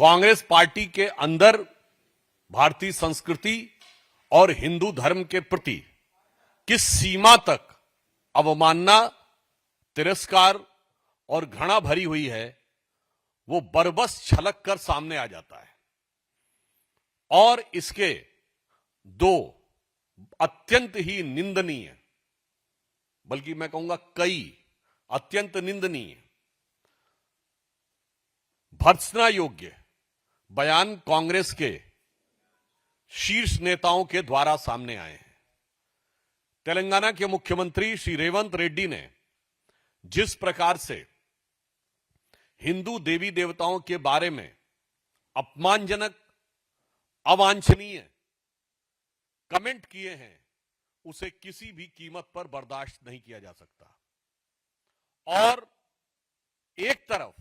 Congress party के अंदर भारतीय संस्कृति और हिंदू धर्म के प्रति किस सीमा तक अवमानना, तिरस्कार और घृणा भरी हुई है, वो बरबस छलक कर सामने आ जाता है। और इसके दो अत्यंत ही निंदनीय, बल्कि मैं कहूंगा कई अत्यंत निंदनीय, भर्त्सना योग्य बयान कांग्रेस के शीर्ष नेताओं के द्वारा सामने आए हैं। तेलंगाना के मुख्यमंत्री श्री रेवंत रेड्डी ने जिस प्रकार से हिंदू देवी देवताओं के बारे में अपमानजनक, अवांछनीय कमेंट किए हैं, उसे किसी भी कीमत पर बर्दाश्त नहीं किया जा सकता। और एक तरफ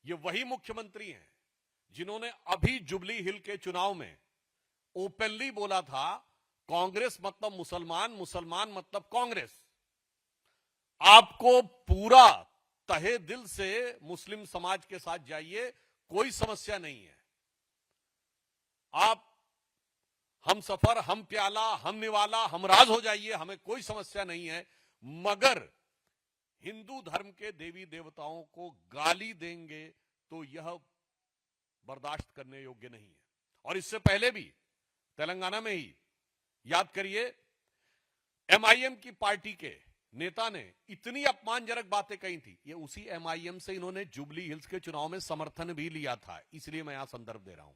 ये वही मुख्यमंत्री हैं जिन्होंने अभी जुबली हिल के चुनाव में ओपनली बोला था, कांग्रेस मतलब मुसलमान, मुसलमान मतलब कांग्रेस। आपको पूरा तहे दिल से मुस्लिम समाज के साथ जाइए, कोई समस्या नहीं है। आप हम सफर, हम प्याला, हम निवाला, हम राज हो जाइए, हमें कोई समस्या नहीं है। मगर हिंदू धर्म के देवी देवताओं को गाली देंगे तो यह बर्दाश्त करने योग्य नहीं है। और इससे पहले भी तेलंगाना में ही याद करिए, एमआईएम की पार्टी के नेता ने इतनी अपमानजनक बातें कही थी। ये उसी एमआईएम से इन्होंने जुबली हिल्स के चुनाव में समर्थन भी लिया था, इसलिए मैं यहां संदर्भ दे रहा हूं।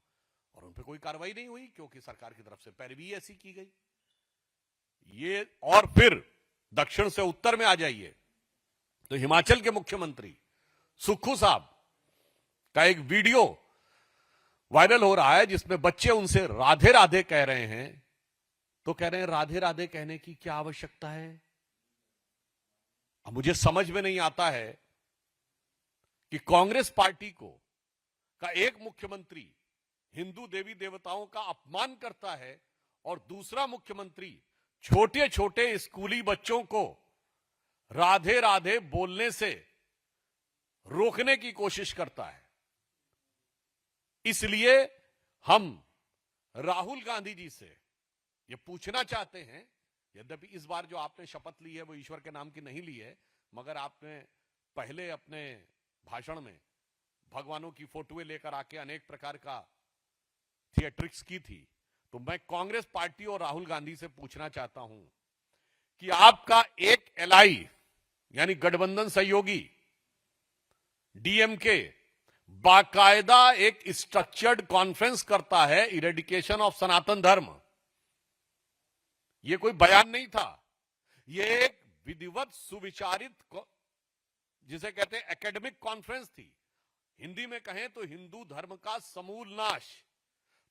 और उन पर कोई कार्रवाई नहीं हुई क्योंकि सरकार की तरफ से पैरवी ऐसी की गई। ये और फिर दक्षिण से उत्तर में आ जाइए तो हिमाचल के मुख्यमंत्री सुक्खू साहब का एक वीडियो वायरल हो रहा है जिसमें बच्चे उनसे राधे राधे कह रहे हैं। तो कह रहे हैं राधे राधे कहने की क्या आवश्यकता है। अब मुझे समझ में नहीं आता है कि कांग्रेस पार्टी का एक मुख्यमंत्री हिंदू देवी देवताओं का अपमान करता है और दूसरा मुख्यमंत्री छोटे छोटे स्कूली बच्चों को राधे राधे बोलने से रोकने की कोशिश करता है। इसलिए हम राहुल गांधी जी से यह पूछना चाहते हैं, यद्यपि इस बार जो आपने शपथ ली है वो ईश्वर के नाम की नहीं ली है, मगर आपने पहले अपने भाषण में भगवानों की फोटोएं लेकर आके अनेक प्रकार का थिएट्रिक्स की थी। तो मैं कांग्रेस पार्टी और राहुल गांधी से पूछना चाहता हूं कि आपका एक एलआई यानी गठबंधन सहयोगी डीएमके बाकायदा एक स्ट्रक्चर्ड कॉन्फ्रेंस करता है इरेडिकेशन ऑफ सनातन धर्म। यह कोई बयान नहीं था, यह एक विधिवत सुविचारित, जिसे कहते हैं एकेडमिक कॉन्फ्रेंस थी। हिंदी में कहें तो हिंदू धर्म का समूल नाश।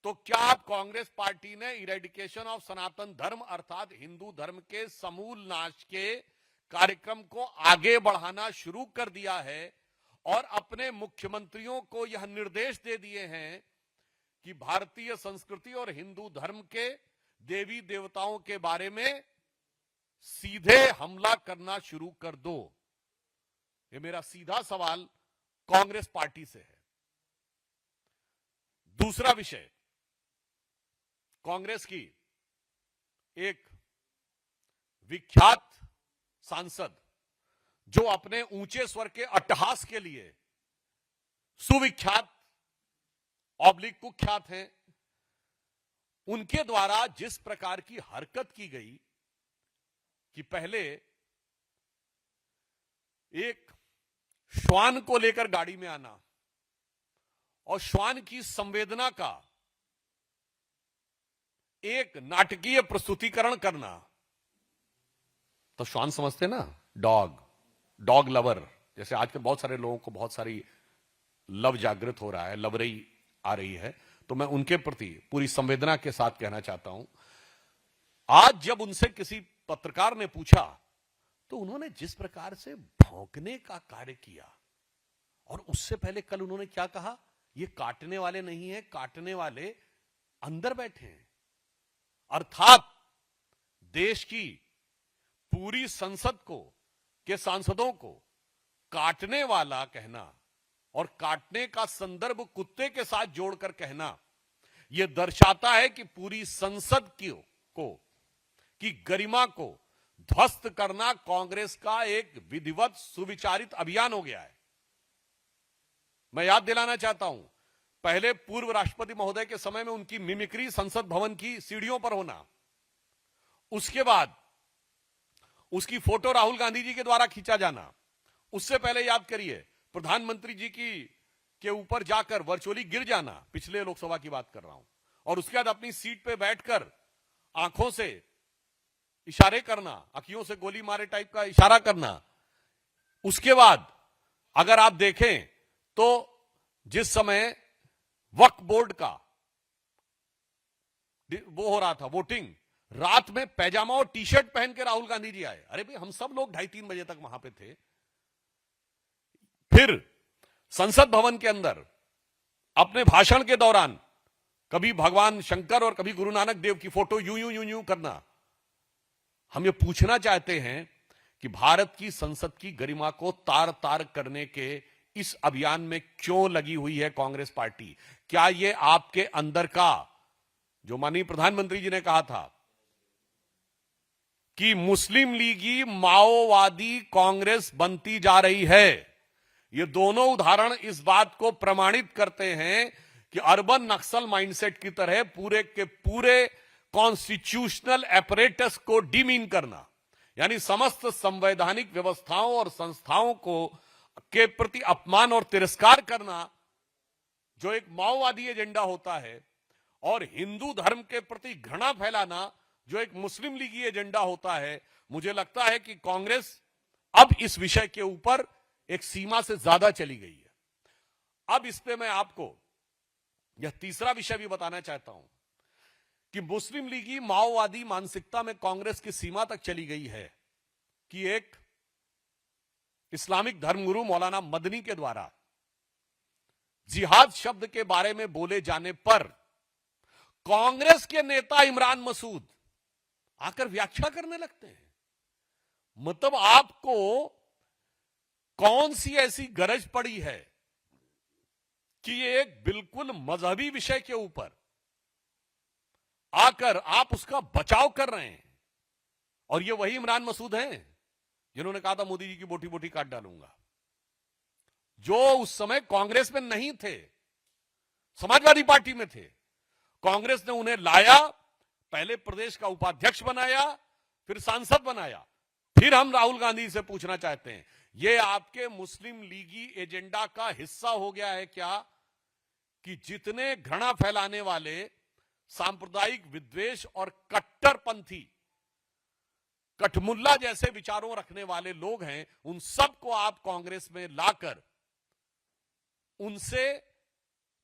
तो क्या आप कांग्रेस पार्टी ने इरेडिकेशन ऑफ सनातन धर्म अर्थात हिंदू धर्म के समूल नाश के कार्यक्रम को आगे बढ़ाना शुरू कर दिया है और अपने मुख्यमंत्रियों को यह निर्देश दे दिए हैं कि भारतीय संस्कृति और हिंदू धर्म के देवी देवताओं के बारे में सीधे हमला करना शुरू कर दो। ये मेरा सीधा सवाल कांग्रेस पार्टी से है। दूसरा विषय, कांग्रेस की एक विख्यात सांसद जो अपने ऊंचे स्वर के अट्टहास के लिए सुविख्यात ऑब्लिक कुख्यात हैं, उनके द्वारा जिस प्रकार की हरकत की गई कि पहले एक श्वान को लेकर गाड़ी में आना और श्वान की संवेदना का एक नाटकीय प्रस्तुतिकरण करना। तो श्वान समझते ना, डॉग लवर, जैसे आजकल बहुत सारे लोगों को बहुत सारी लव जागृत हो रहा है, लवरई आ रही है, तो मैं उनके प्रति पूरी संवेदना के साथ कहना चाहता हूं। आज जब उनसे किसी पत्रकार ने पूछा तो उन्होंने जिस प्रकार से भौंकने का कार्य किया, और उससे पहले कल उन्होंने क्या कहा, ये काटने वाले नहीं है, काटने वाले अंदर बैठे हैं। अर्थात देश की पूरी संसद को के सांसदों को काटने वाला कहना और काटने का संदर्भ कुत्ते के साथ जोड़कर कहना यह दर्शाता है कि पूरी संसद की गरिमा को ध्वस्त करना कांग्रेस का एक विधिवत सुविचारित अभियान हो गया है। मैं याद दिलाना चाहता हूं, पहले पूर्व राष्ट्रपति महोदय के समय में उनकी मिमिक्री संसद भवन की सीढ़ियों पर होना, उसके बाद उसकी फोटो राहुल गांधी जी के द्वारा खींचा जाना, उससे पहले याद करिए प्रधानमंत्री जी के ऊपर जाकर वर्चुअली गिर जाना, पिछले लोकसभा की बात कर रहा हूं, और उसके बाद अपनी सीट पे बैठकर आंखों से इशारे करना, आंखों से गोली मारे टाइप का इशारा करना। उसके बाद अगर आप देखें तो जिस समय वक्फ बोर्ड का वो हो रहा था वोटिंग, रात में पैजामा और टी शर्ट पहन के राहुल गांधी जी आए। अरे भाई, हम सब लोग 2:30-3 बजे तक वहां पे थे। फिर संसद भवन के अंदर अपने भाषण के दौरान कभी भगवान शंकर और कभी गुरु नानक देव की फोटो यूं करना। हम ये पूछना चाहते हैं कि भारत की संसद की गरिमा को तार तार करने के इस अभियान में क्यों लगी हुई है कांग्रेस पार्टी? क्या ये आपके अंदर का, जो माननीय प्रधानमंत्री जी ने कहा था कि मुस्लिम लीगी माओवादी कांग्रेस बनती जा रही है, ये दोनों उदाहरण इस बात को प्रमाणित करते हैं कि अर्बन नक्सल माइंडसेट की तरह पूरे के पूरे कॉन्स्टिट्यूशनल एपरेटस को डिमीन करना, यानी समस्त संवैधानिक व्यवस्थाओं और संस्थाओं को के प्रति अपमान और तिरस्कार करना, जो एक माओवादी एजेंडा होता है, और हिंदू धर्म के प्रति घृणा फैलाना, जो एक मुस्लिम लीगी एजेंडा होता है। मुझे लगता है कि कांग्रेस अब इस विषय के ऊपर एक सीमा से ज्यादा चली गई है। अब इस पे मैं आपको यह तीसरा विषय भी बताना चाहता हूं कि मुस्लिम लीगी माओवादी मानसिकता में कांग्रेस की सीमा तक चली गई है कि एक इस्लामिक धर्मगुरु मौलाना मदनी के द्वारा जिहाद शब्द के बारे में बोले जाने पर कांग्रेस के नेता इमरान मसूद आकर व्याख्या करने लगते हैं। मतलब आपको कौन सी ऐसी गरज पड़ी है कि ये एक बिल्कुल मजहबी विषय के ऊपर आकर आप उसका बचाव कर रहे हैं? और ये वही इमरान मसूद हैं जिन्होंने कहा था मोदी जी की बोटी बोटी काट डालूंगा, जो उस समय कांग्रेस में नहीं थे, समाजवादी पार्टी में थे। कांग्रेस ने उन्हें लाया, पहले प्रदेश का उपाध्यक्ष बनाया, फिर सांसद बनाया। फिर हम राहुल गांधी से पूछना चाहते हैं, यह आपके मुस्लिम लीगी एजेंडा का हिस्सा हो गया है क्या कि जितने घृणा फैलाने वाले सांप्रदायिक विद्वेष और कट्टरपंथी कठमुल्ला जैसे विचारों रखने वाले लोग हैं, उन सबको आप कांग्रेस में लाकर उनसे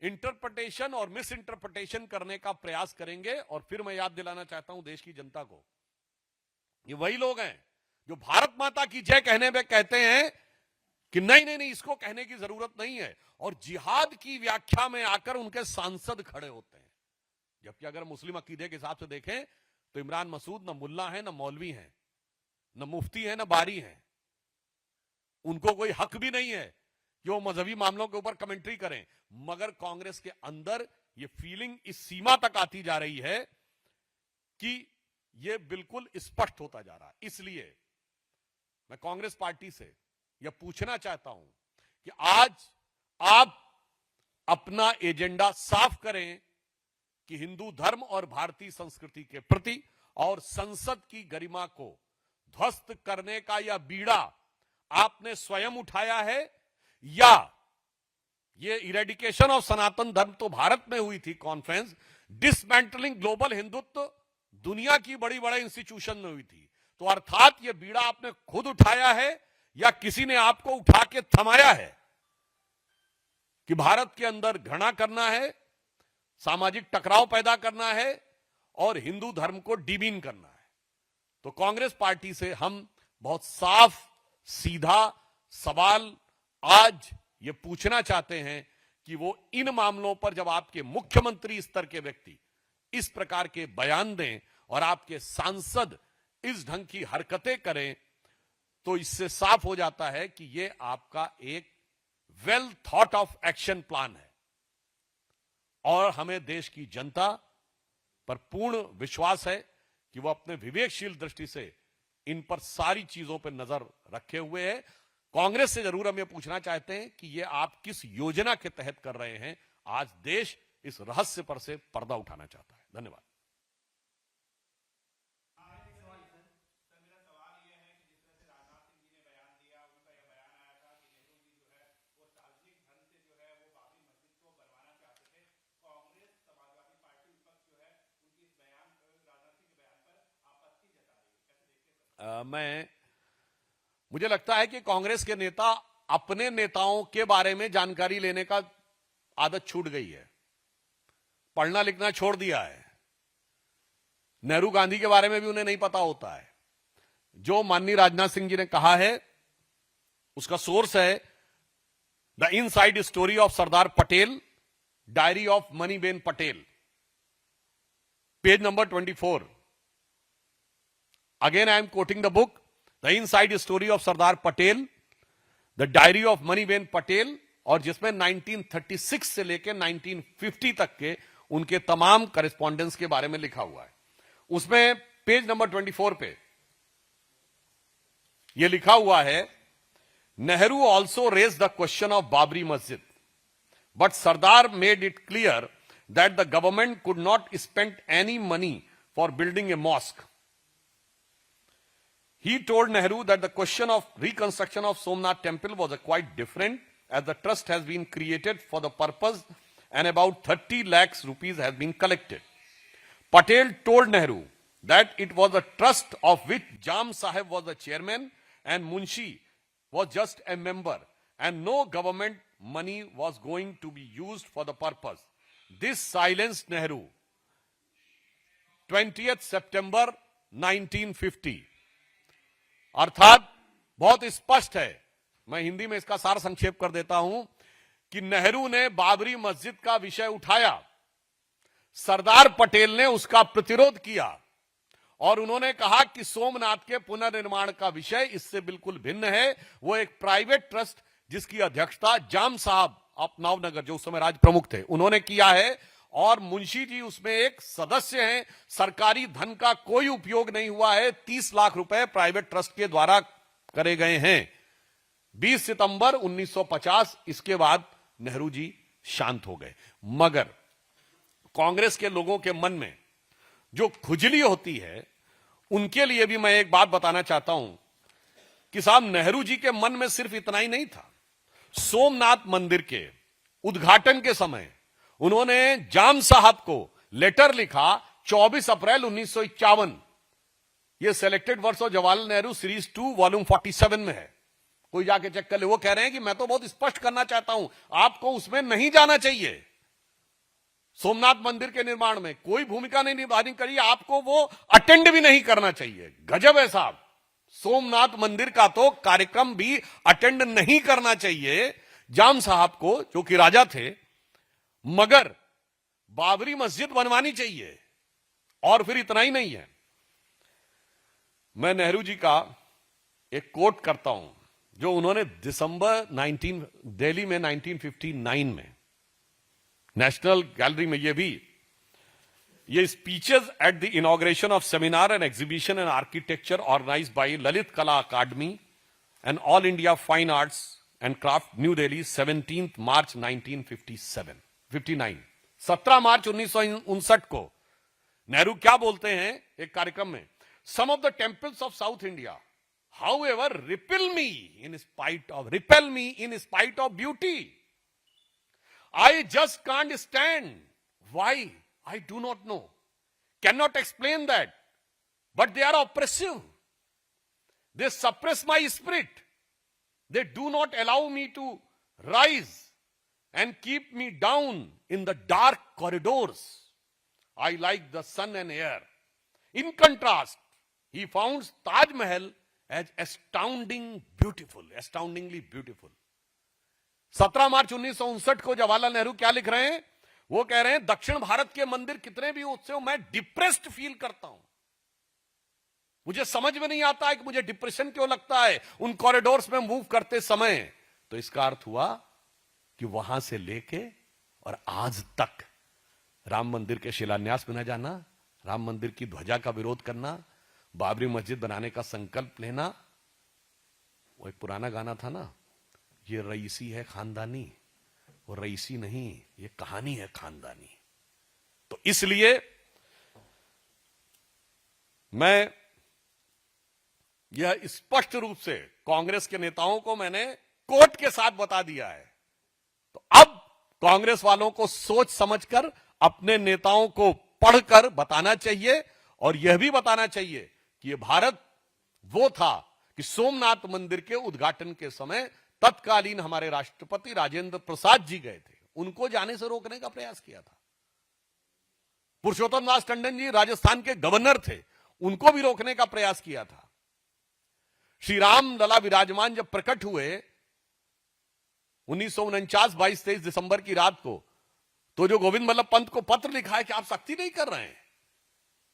इंटरप्रिटेशन और मिस इंटरप्रिटेशन करने का प्रयास करेंगे? और फिर मैं याद दिलाना चाहता हूं देश की जनता को, ये वही लोग हैं जो भारत माता की जय कहने में कहते हैं कि नहीं, इसको कहने की जरूरत नहीं है, और जिहाद की व्याख्या में आकर उनके सांसद खड़े होते हैं। जबकि अगर मुस्लिम अकीदे के हिसाब से देखें तो इमरान मसूद न मुल्ला है, न मौलवी है, न मुफ्ती है, न बारी है। उनको कोई हक भी नहीं है कि वो मजहबी मामलों के ऊपर कमेंट्री करें। मगर कांग्रेस के अंदर ये फीलिंग इस सीमा तक आती जा रही है कि ये बिल्कुल स्पष्ट होता जा रहा है। इसलिए मैं कांग्रेस पार्टी से यह पूछना चाहता हूं कि आज आप अपना एजेंडा साफ करें कि हिंदू धर्म और भारतीय संस्कृति के प्रति और संसद की गरिमा को ध्वस्त करने का यह बीड़ा आपने स्वयं उठाया है, या ये इरेडिकेशन ऑफ सनातन धर्म तो भारत में हुई थी कॉन्फ्रेंस, डिसमेंटलिंग ग्लोबल हिंदुत्व दुनिया की बड़ी बड़े इंस्टीट्यूशन में हुई थी। तो अर्थात ये बीड़ा आपने खुद उठाया है या किसी ने आपको उठा के थमाया है कि भारत के अंदर घृणा करना है, सामाजिक टकराव पैदा करना है और हिंदू धर्म को डिमीन करना है। तो कांग्रेस पार्टी से हम बहुत साफ सीधा सवाल आज ये पूछना चाहते हैं कि वो इन मामलों पर जब आपके मुख्यमंत्री स्तर के व्यक्ति इस प्रकार के बयान दें और आपके सांसद इस ढंग की हरकतें करें, तो इससे साफ हो जाता है कि ये आपका एक well thought of action plan है और हमें देश की जनता पर पूर्ण विश्वास है कि वो अपने विवेकशील दृष्टि से इन पर सारी चीजों पर नजर रखे हुए है। कांग्रेस से जरूर हम ये पूछना चाहते हैं कि ये आप किस योजना के तहत कर रहे हैं। आज देश इस रहस्य पर से पर्दा उठाना चाहता है। धन्यवाद। मुझे लगता है कि कांग्रेस के नेता अपने नेताओं के बारे में जानकारी लेने का आदत छूट गई है, पढ़ना लिखना छोड़ दिया है। नेहरू गांधी के बारे में भी उन्हें नहीं पता होता है। जो माननीय राजनाथ सिंह जी ने कहा है उसका सोर्स है the inside story of Sardar Patel, diary of Maniben Patel, page number 24। Again, I am quoting the book, The Inside Story of Sardar Patel, The Diary of Maniben Patel, और जिसमें 1936 से लेकर 1950 तक के उनके तमाम करेस्पॉन्डेंस के बारे में लिखा हुआ है। उसमें पेज नंबर 24 पे यह लिखा हुआ है, Nehru also raise the question of Babri Masjid, but Sardar made it clear that the government could not spend any money for building a mosque. He told Nehru that the question of reconstruction of Somnath temple was quite different, as the trust has been created for the purpose and about 30 lakhs rupees has been collected. Patel told Nehru that it was a trust of which Jam Sahib was the chairman and Munshi was just a member, and no government money was going to be used for the purpose. This silenced Nehru. 20th September 1950. अर्थात बहुत स्पष्ट है, मैं हिंदी में इसका सार संक्षेप कर देता हूं कि नेहरू ने बाबरी मस्जिद का विषय उठाया, सरदार पटेल ने उसका प्रतिरोध किया और उन्होंने कहा कि सोमनाथ के पुनर्निर्माण का विषय इससे बिल्कुल भिन्न है। वो एक प्राइवेट ट्रस्ट जिसकी अध्यक्षता जाम साहब ऑफ नवनगर, जो उस समय राज प्रमुख थे, उन्होंने किया है और मुंशी जी उसमें एक सदस्य हैं। सरकारी धन का कोई उपयोग नहीं हुआ है। 30 लाख रुपए प्राइवेट ट्रस्ट के द्वारा करे गए हैं। 20 सितंबर 1950, इसके बाद नेहरू जी शांत हो गए। मगर कांग्रेस के लोगों के मन में जो खुजली होती है, उनके लिए भी मैं एक बात बताना चाहता हूं कि साहब, नेहरू जी के मन में सिर्फ इतना ही नहीं था। सोमनाथ मंदिर के उद्घाटन के समय उन्होंने जाम साहब को लेटर लिखा 24 अप्रैल 1951। यह selected words of Jawaharlal Nehru series 2 volume 47 में है, कोई जाके चेक कर ले। वो कह रहे हैं कि मैं तो बहुत स्पष्ट करना चाहता हूं, आपको उसमें नहीं जाना चाहिए। सोमनाथ मंदिर के निर्माण में कोई भूमिका नहीं निभानी करिए, आपको वो अटेंड भी नहीं करना चाहिए। गजब है साहब, सोमनाथ मंदिर का तो कार्यक्रम भी अटेंड नहीं करना चाहिए जाम साहब को, जो कि राजा थे। मगर बाबरी मस्जिद बनवानी चाहिए। और फिर इतना ही नहीं है, मैं नेहरू जी का एक कोट करता हूं जो उन्होंने दिल्ली में 1959 में नेशनल गैलरी में ये speeches at the inauguration of seminar and exhibition and architecture organized by Lalit Kala Akademi and all India fine arts and craft, new Delhi, 17 March 1959। 17 March 1959 को नेहरू क्या बोलते हैं एक कार्यक्रम में, some of the temples of south India however repel me in spite of beauty, I just can't stand. Why? I do not know. Cannot explain that. But they are oppressive. They suppress my spirit. They do not allow me to rise and keep me down in the dark corridors. I like the sun and air. In contrast, he found Taj Mahal as astoundingly beautiful. 17 March 1959 को जवाहरलाल नेहरू क्या लिख रहे हैं? वो कह रहे हैं, दक्षिण भारत के मंदिर कितने भी उससे मैं डिप्रेस्ड फील करता हूं। मुझे समझ में नहीं आता है कि मुझे डिप्रेशन क्यों लगता है उन कॉरिडोर्स में मूव करते समय। तो इसका अर्थ हुआ कि वहां से लेके और आज तक राम मंदिर के शिलान्यास में न जाना, राम मंदिर की ध्वजा का विरोध करना, बाबरी मस्जिद बनाने का संकल्प लेना। वो एक पुराना गाना था ना, ये रईसी है खानदानी, वो रईसी नहीं, ये कहानी है खानदानी। तो इसलिए मैं यह स्पष्ट रूप से कांग्रेस के नेताओं को मैंने कोर्ट के साथ बता दिया है। तो अब कांग्रेस वालों को सोच समझकर अपने नेताओं को पढ़कर बताना चाहिए और यह भी बताना चाहिए कि यह भारत वो था कि सोमनाथ मंदिर के उद्घाटन के समय तत्कालीन हमारे राष्ट्रपति राजेंद्र प्रसाद जी गए थे, उनको जाने से रोकने का प्रयास किया था। पुरुषोत्तम दास टंडन जी राजस्थान के गवर्नर थे, उनको भी रोकने का प्रयास किया था। श्री राम लला विराजमान जब प्रकट हुए 1949 22-23 दिसंबर की रात को, तो जो गोविंद बल्लभ पंत को पत्र लिखा है कि आप सख्ती नहीं कर रहे हैं,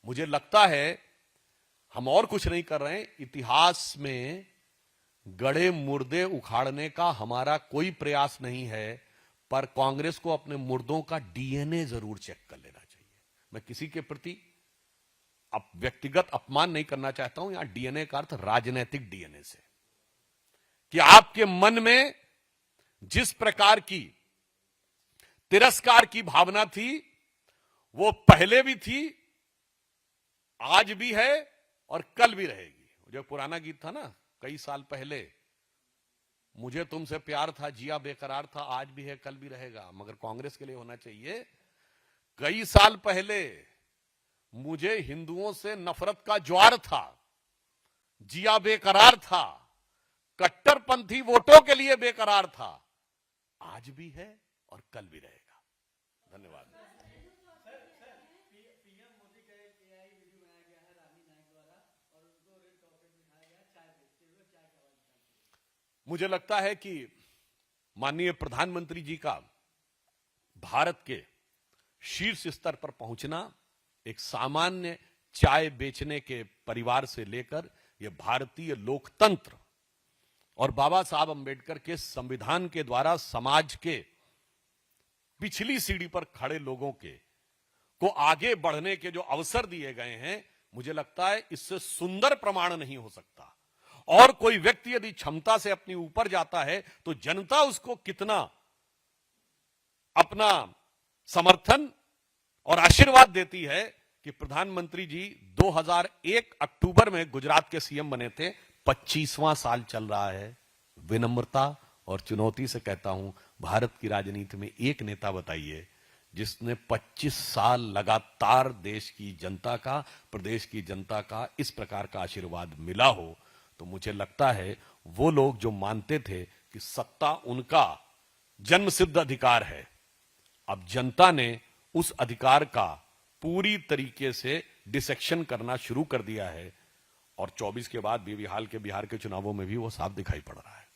मुझे लगता है हम और कुछ नहीं कर रहे हैं। इतिहास में गड़े मुर्दे उखाड़ने का हमारा कोई प्रयास नहीं है, पर कांग्रेस को अपने मुर्दों का डीएनए जरूर चेक कर लेना चाहिए। मैं किसी के प्रति व्यक्तिगत अपमान नहीं करना चाहता हूं, यहां डीएनए का अर्थ राजनैतिक डीएनए से, कि आपके मन में जिस प्रकार की तिरस्कार की भावना थी वो पहले भी थी, आज भी है और कल भी रहेगी। जो पुराना गीत था ना, कई साल पहले, मुझे तुमसे प्यार था, जिया बेकरार था, आज भी है कल भी रहेगा। मगर कांग्रेस के लिए होना चाहिए, कई साल पहले मुझे हिंदुओं से नफरत का ज्वार था, जिया बेकरार था, कट्टरपंथी वोटों के लिए बेकरार था, आज भी है और कल भी रहेगा। धन्यवाद। मुझे लगता है कि माननीय प्रधानमंत्री जी का भारत के शीर्ष स्तर पर पहुंचना, एक सामान्य चाय बेचने के परिवार से लेकर यह भारतीय लोकतंत्र और बाबा साहब अंबेडकर के संविधान के द्वारा समाज के पिछली सीढ़ी पर खड़े लोगों को आगे बढ़ने के जो अवसर दिए गए हैं, मुझे लगता है इससे सुंदर प्रमाण नहीं हो सकता। और कोई व्यक्ति यदि क्षमता से अपनी ऊपर जाता है तो जनता उसको कितना अपना समर्थन और आशीर्वाद देती है कि प्रधानमंत्री जी 2001 अक्टूबर में गुजरात के सीएम बने थे, 25वां साल चल रहा है। विनम्रता और चुनौती से कहता हूं, भारत की राजनीति में एक नेता बताइए जिसने 25 साल लगातार देश की जनता का, प्रदेश की जनता का इस प्रकार का आशीर्वाद मिला हो। तो मुझे लगता है वो लोग जो मानते थे कि सत्ता उनका जन्मसिद्ध अधिकार है, अब जनता ने उस अधिकार का पूरी तरीके से डिसेक्शन करना शुरू कर दिया है। और 24 के बाद भी बिहार के चुनावों में भी वो साफ दिखाई पड़ रहा है।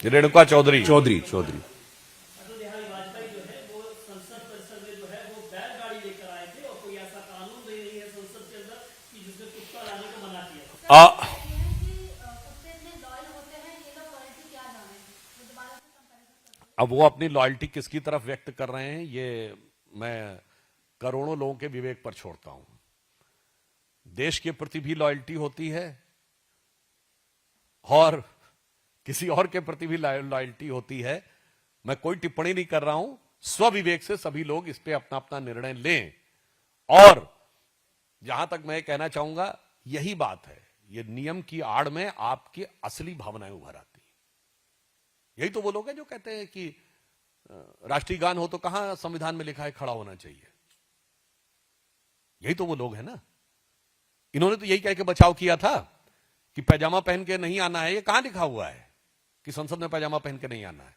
रेणुका चौधरी अब वो अपनी लॉयल्टी किसकी तरफ व्यक्त कर रहे हैं, ये मैं करोड़ों लोगों के विवेक पर छोड़ता हूं। देश के प्रति भी लॉयल्टी होती है और किसी और के प्रति भी लॉयल्टी होती है। मैं कोई टिप्पणी नहीं कर रहा हूं, स्वविवेक से सभी लोग इस पे अपना अपना निर्णय लें। और जहां तक मैं कहना चाहूंगा, यही बात है, ये नियम की आड़ में आपकी असली भावनाएं उभर आती हैं। यही तो वो लोग हैं जो कहते हैं कि राष्ट्रीय गान हो तो कहां संविधान में लिखा है खड़ा होना चाहिए। यही तो वो लोग हैं ना। इन्होंने तो यही कह के बचाव किया था कि पैजामा पहन के नहीं आना है। ये कहां लिखा हुआ है कि संसद में पैजामा पहन के नहीं आना है?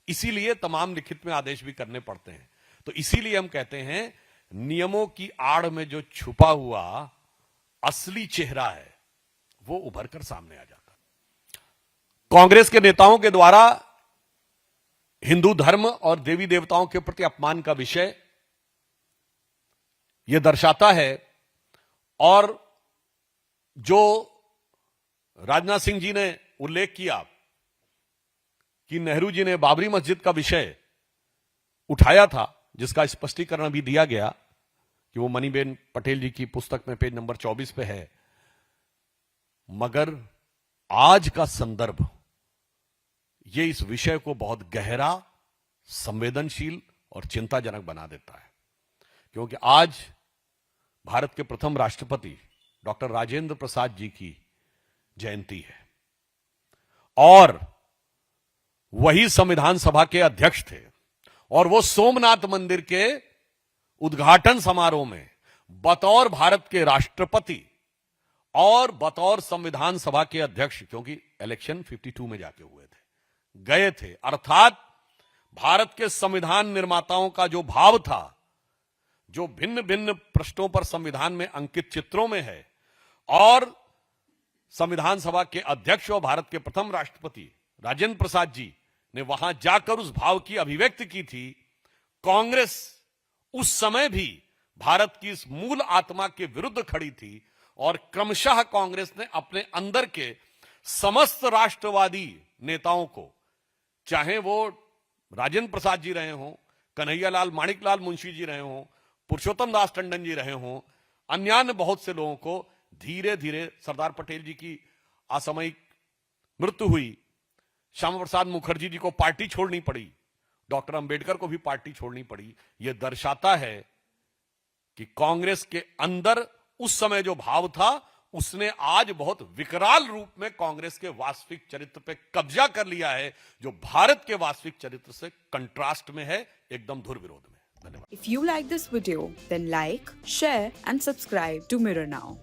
इसीलिए तमाम लिखित में आदेश भी करने पड़ते हैं। तो इसीलिए हम कहते हैं नियमों की आड़ में जो छुपा हुआ असली चेहरा है वो उभर कर सामने आ जाता। कांग्रेस के नेताओं के द्वारा हिंदू धर्म और देवी देवताओं के प्रति अपमान का विषय यह दर्शाता है, और जो राजनाथ सिंह जी ने उल्लेख किया कि नेहरू जी ने बाबरी मस्जिद का विषय उठाया था, जिसका स्पष्टीकरण भी दिया गया कि वो मनीबेन पटेल जी की पुस्तक में पेज नंबर 24 पे है। मगर आज का संदर्भ ये इस विषय को बहुत गहरा, संवेदनशील और चिंताजनक बना देता है, क्योंकि आज भारत के प्रथम राष्ट्रपति डॉक्टर राजेंद्र प्रसाद जी की जयंती है और वही संविधान सभा के अध्यक्ष थे और वो सोमनाथ मंदिर के उद्घाटन समारोह में बतौर भारत के राष्ट्रपति और बतौर संविधान सभा के अध्यक्ष, क्योंकि इलेक्शन 52 में जाके हुए थे, गए थे। अर्थात भारत के संविधान निर्माताओं का जो भाव था, जो भिन्न भिन्न पृष्ठों पर संविधान में अंकित चित्रों में है, और संविधान सभा के अध्यक्ष और भारत के प्रथम राष्ट्रपति राजेंद्र प्रसाद जी ने वहां जाकर उस भाव की अभिव्यक्ति की थी। कांग्रेस उस समय भी भारत की इस मूल आत्मा के विरुद्ध खड़ी थी और क्रमशः कांग्रेस ने अपने अंदर के समस्त राष्ट्रवादी नेताओं को, चाहे वो राजेंद्र प्रसाद जी रहे हों, कन्हैयालाल माणिकलाल मुंशी जी रहे हों, पुरुषोत्तम दास टंडन जी रहे हों, अन्य बहुत से लोगों को धीरे धीरे, सरदार पटेल जी की असामयिक मृत्यु हुई, श्यामा प्रसाद मुखर्जी जी को पार्टी छोड़नी पड़ी, डॉक्टर अंबेडकर को भी पार्टी छोड़नी पड़ी। यह दर्शाता है कि कांग्रेस के अंदर उस समय जो भाव था, उसने आज बहुत विकराल रूप में कांग्रेस के वास्तविक चरित्र पे कब्जा कर लिया है, जो भारत के वास्तविक चरित्र से कंट्रास्ट में है, एकदम धुर विरोध में। धन्यवाद। If you like this video, then like, share and subscribe to Mirror Now.